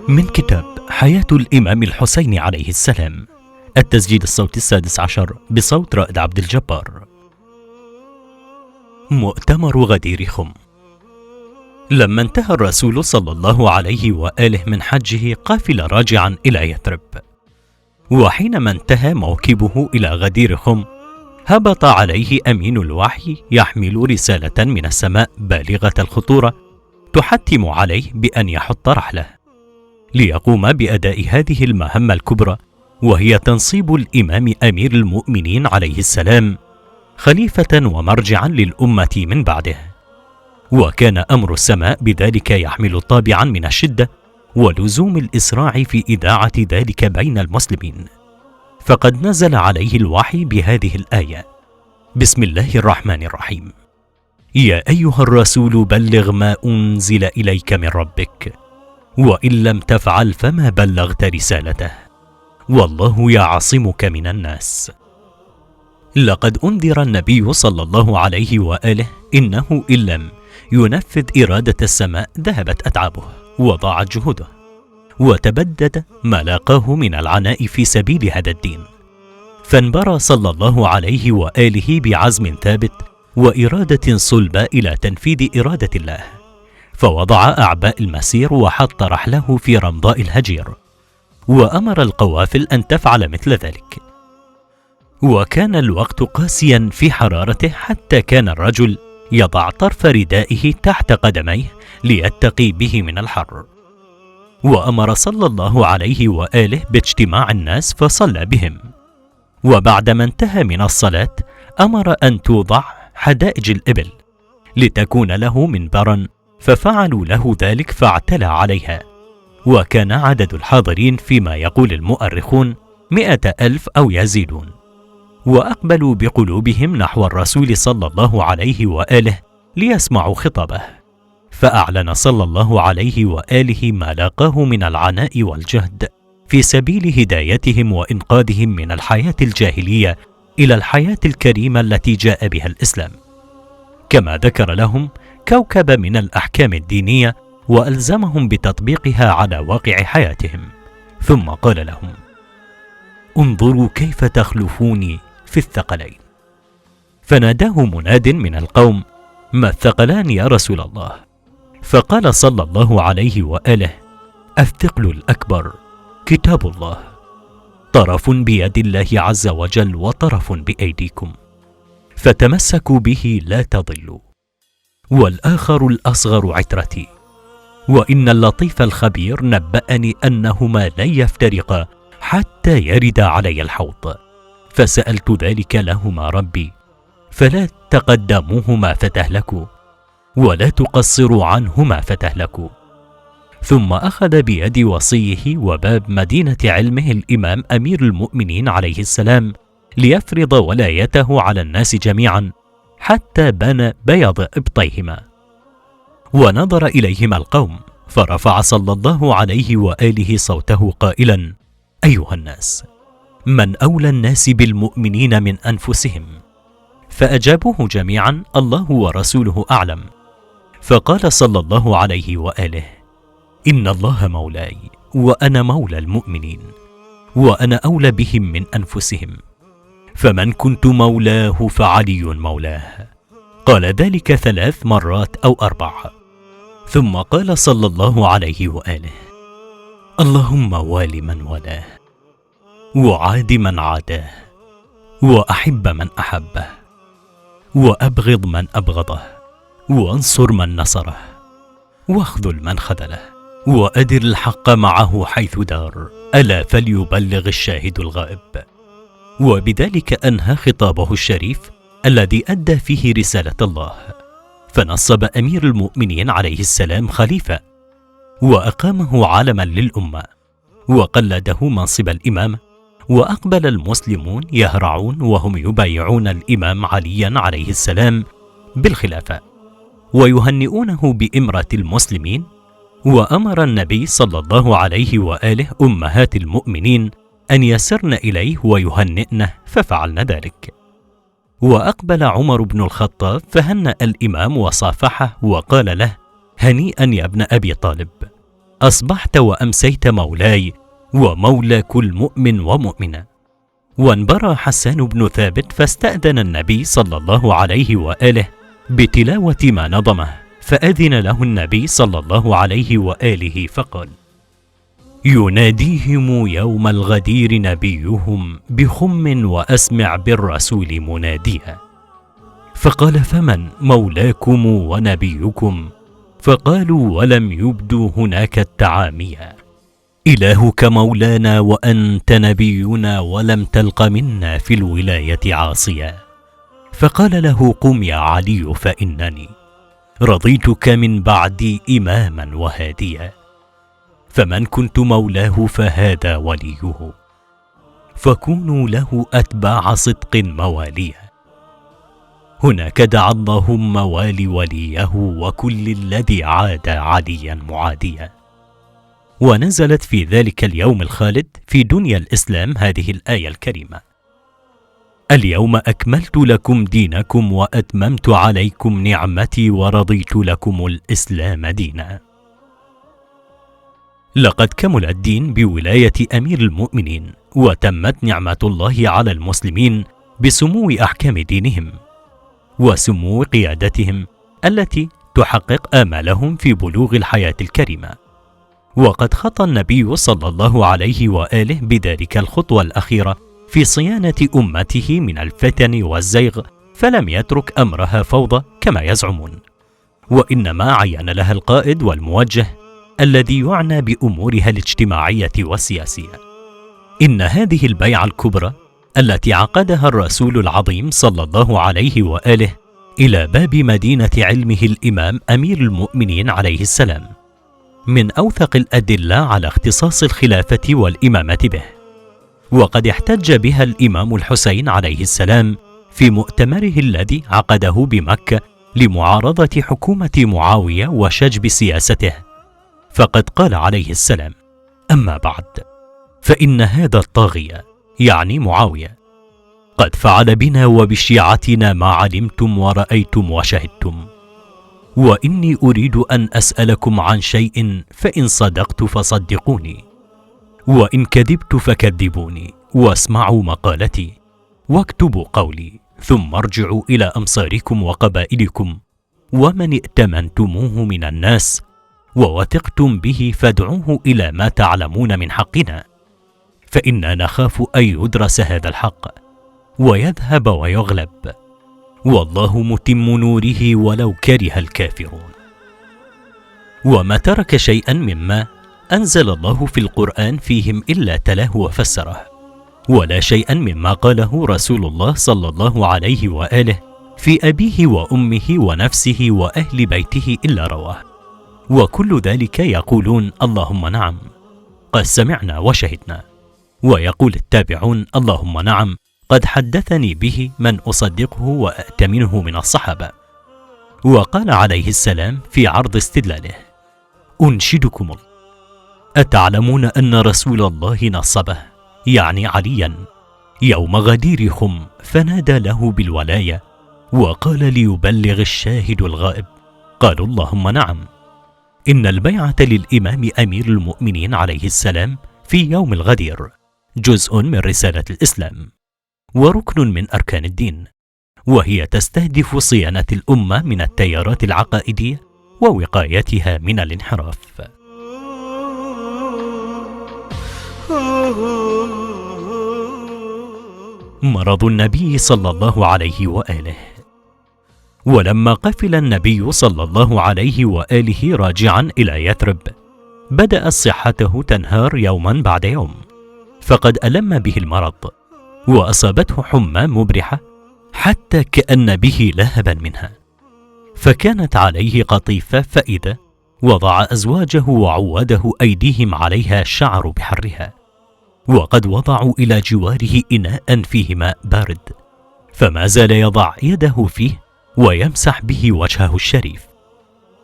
من كتاب حياة الإمام الحسين عليه السلام، التسجيل الصوتي 16 بصوت رائد عبد الجبار. مؤتمر غدير خم. لما انتهى الرسول صلى الله عليه وآله من حجه قافل راجعا إلى يثرب، وحينما انتهى موكبه إلى غدير خم هبط عليه أمين الوحي يحمل رسالة من السماء بالغة الخطورة تحتم عليه بأن يحط رحله ليقوم بأداء هذه المهمة الكبرى، وهي تنصيب الإمام أمير المؤمنين عليه السلام خليفة ومرجعا للأمة من بعده. وكان أمر السماء بذلك يحمل طابعا من الشدة ولزوم الإسراع في إذاعة ذلك بين المسلمين، فقد نزل عليه الوحي بهذه الآية: بسم الله الرحمن الرحيم. يا أيها الرسول بلغ ما أنزل إليك من ربك، وإن لم تفعل فما بلغت رسالته، والله يعصمك من الناس. لقد أنذر النبي صلى الله عليه وآله إنه إن لم ينفذ إرادة السماء ذهبت أتعابه وضاعت جهوده، وتبدد ما لاقاه من العناء في سبيل هذا الدين، فانبرى صلى الله عليه وآله بعزم ثابت وإرادة صلبة إلى تنفيذ إرادة الله، فوضع أعباء المسير وحط رحله في رمضاء الهجير، وأمر القوافل أن تفعل مثل ذلك. وكان الوقت قاسيا في حرارته، حتى كان الرجل يضع طرف ردائه تحت قدميه ليتقي به من الحر. وأمر صلى الله عليه وآله باجتماع الناس فصلى بهم، وبعدما انتهى من الصلاة أمر أن توضع حدائج الإبل لتكون له منبرا، ففعلوا له ذلك فاعتلى عليها، وكان عدد الحاضرين فيما يقول المؤرخون 100,000 أو يزيدون، وأقبلوا بقلوبهم نحو الرسول صلى الله عليه وآله ليسمعوا خطابه، فأعلن صلى الله عليه وآله ما لاقاه من العناء والجهد في سبيل هدايتهم وإنقاذهم من الحياة الجاهلية إلى الحياة الكريمة التي جاء بها الإسلام، كما ذكر لهم كوكب من الأحكام الدينية وألزمهم بتطبيقها على واقع حياتهم، ثم قال لهم: انظروا كيف تخلفوني في الثقلين. فناداه مناد من القوم: ما الثقلان يا رسول الله؟ فقال صلى الله عليه وآله: الثقل الأكبر كتاب الله، طرف بيد الله عز وجل وطرف بأيديكم، فتمسكوا به لا تضلوا، والآخر الأصغر عترتي، وإن اللطيف الخبير نبأني أنهما لن يفترقا حتى يرد علي الحوض، فسألت ذلك لهما ربي، فلا تقدموهما فتهلكوا، ولا تقصروا عنهما فتهلكوا. ثم أخذ بيد وصيه وباب مدينة علمه الإمام أمير المؤمنين عليه السلام ليفرض ولايته على الناس جميعا، حتى بان بياض إبطيهما. ونظر إليهما القوم، فرفع صلى الله عليه وآله صوته قائلا: أيها الناس، من أولى الناس بالمؤمنين من أنفسهم؟ فأجابوه جميعا: الله ورسوله أعلم. فقال صلى الله عليه وآله: إن الله مولاي وأنا مولى المؤمنين، وأنا أولى بهم من أنفسهم، فمن كنت مولاه فعلي مولاه. قال ذلك 3 مرات أو 4، ثم قال صلى الله عليه وآله: اللهم وال من والاه، وعاد من عاداه، وأحب من أحبه، وأبغض من أبغضه، وانصر من نصره، واخذل من خذله، وأدر الحق معه حيث دار، ألا فليبلغ الشاهد الغائب. وبذلك أنهى خطابه الشريف الذي أدى فيه رسالة الله، فنصب أمير المؤمنين عليه السلام خليفة، وأقامه علما للأمة، وقلده منصب الإمامة، وأقبل المسلمون يهرعون وهم يبايعون الإمام عليا عليه السلام بالخلافة، ويهنئونه بإمرة المسلمين. وأمر النبي صلى الله عليه وآله أمهات المؤمنين أن يسرن إليه ويهنئنه، ففعلن ذلك. وأقبل عمر بن الخطاب فهنأ الإمام وصافحه وقال له: هنيئا يا ابن أبي طالب، أصبحت وأمسيت مولاي ومولى كل مؤمن ومؤمنة. وانبرى حسان بن ثابت فاستأذن النبي صلى الله عليه وآله بتلاوة ما نظمه، فأذن له النبي صلى الله عليه وآله فقال: يناديهم يوم الغدير نبيهم بخم وأسمع بالرسول مناديا. فقال: فمن مولاكم ونبيكم؟ فقالوا: ولم يبدوا هناك التعاميا. إلهك مولانا وأنت نبينا ولم تلق منا في الولاية عاصيا. فقال له: قم يا علي فإنني رضيتك من بعدي إماما وهاديا، فمن كنت مولاه فهذا وليه، فكونوا له أتباع صدق مواليا. هناك دعا اللهم والي وليه وكل الذي عاد عليا معاديا. ونزلت في ذلك اليوم الخالد في دنيا الإسلام هذه الآية الكريمة: اليوم أكملت لكم دينكم وأتممت عليكم نعمتي ورضيت لكم الإسلام دينا. لقد كمل الدين بولاية أمير المؤمنين، وتمت نعمة الله على المسلمين بسمو أحكام دينهم وسمو قيادتهم التي تحقق آمالهم في بلوغ الحياة الكريمة. وقد خطى النبي صلى الله عليه وآله بذلك الخطوة الأخيرة في صيانة أمته من الفتن والزيغ، فلم يترك أمرها فوضى كما يزعمون، وإنما عين لها القائد والموجه الذي يعنى بأمورها الاجتماعية والسياسية. إن هذه البيعة الكبرى التي عقدها الرسول العظيم صلى الله عليه وآله إلى باب مدينة علمه الإمام أمير المؤمنين عليه السلام من أوثق الأدلة على اختصاص الخلافة والإمامة به. وقد احتج بها الإمام الحسين عليه السلام في مؤتمره الذي عقده بمكة لمعارضة حكومة معاوية وشجب سياسته، فقد قال عليه السلام: أما بعد، فإن هذا الطاغية يعني معاوية قد فعل بنا وبشيعتنا ما علمتم ورأيتم وشهدتم، وإني أريد أن أسألكم عن شيء، فإن صدقت فصدقوني، وإن كذبت فكذبوني، واسمعوا مقالتي واكتبوا قولي، ثم ارجعوا إلى أمصاركم وقبائلكم ومن ائتمنتموه من الناس ووثقتم به فادعوه إلى ما تعلمون من حقنا، فإنا نخاف أن يدرس هذا الحق ويذهب ويغلب، والله متم نوره ولو كره الكافرون. وما ترك شيئا مما أنزل الله في القرآن فيهم إلا تلاه وفسره، ولا شيئا مما قاله رسول الله صلى الله عليه وآله في أبيه وأمه ونفسه وأهل بيته إلا رواه، وكل ذلك يقولون: اللهم نعم، قد سمعنا وشهدنا. ويقول التابعون: اللهم نعم، قد حدثني به من أصدقه وأأتمنه من الصحابة. وقال عليه السلام في عرض استدلاله: أنشدكم الله، أتعلمون أن رسول الله نصبه يعني عليا يوم غدير خم فنادى له بالولاية وقال ليبلغ الشاهد الغائب؟ قالوا: اللهم نعم. إن البيعة للإمام أمير المؤمنين عليه السلام في يوم الغدير جزء من رسالة الإسلام وركن من أركان الدين، وهي تستهدف صيانة الأمة من التيارات العقائدية ووقايتها من الانحراف. مرض النبي صلى الله عليه وآله. ولما قفل النبي صلى الله عليه وآله راجعا إلى يثرب، بدأت صحته تنهار يوما بعد يوم، فقد ألم به المرض وأصابته حمى مبرحة حتى كأن به لهبا منها، فكانت عليه قطيفة، فإذا وضع أزواجه وعوده أيديهم عليها شعروا بحرها، وقد وضعوا إلى جواره إناء فيه ماء بارد، فما زال يضع يده فيه ويمسح به وجهه الشريف.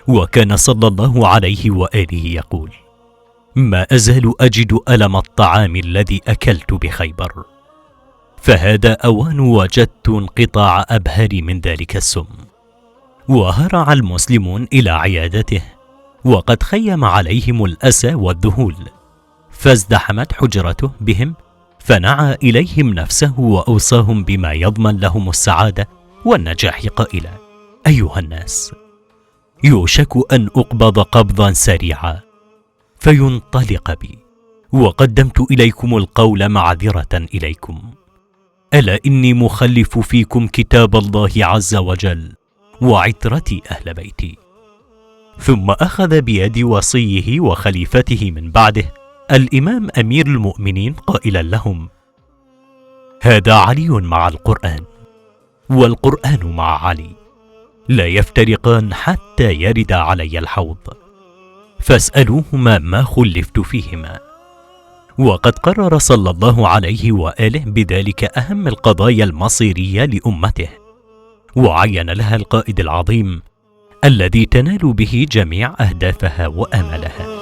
وكان صلى الله عليه وآله يقول: ما أزال أجد ألم الطعام الذي أكلت بخيبر. فهذا أوان وجدت انقطاع أبهري من ذلك السم. وهرع المسلمون إلى عيادته وقد خيم عليهم الأسى والذهول، فازدحمت حجرته بهم، فنعى إليهم نفسه وأوصاهم بما يضمن لهم السعادة والنجاح قائلا: أيها الناس، يوشك أن أقبض قبضا سريعا فينطلق بي، وقدمت إليكم القول معذرة إليكم، ألا إني مخلف فيكم كتاب الله عز وجل وعترتي أهل بيتي. ثم أخذ بيد وصيه وخليفته من بعده الإمام أمير المؤمنين قائلا لهم: هذا علي مع القرآن، والقرآن مع علي، لا يفترقان حتى يرد علي الحوض، فاسألوهما ما خلفت فيهما. وقد قرر صلى الله عليه وآله بذلك أهم القضايا المصيرية لأمته، وعين لها القائد العظيم الذي تنال به جميع أهدافها وآمالها.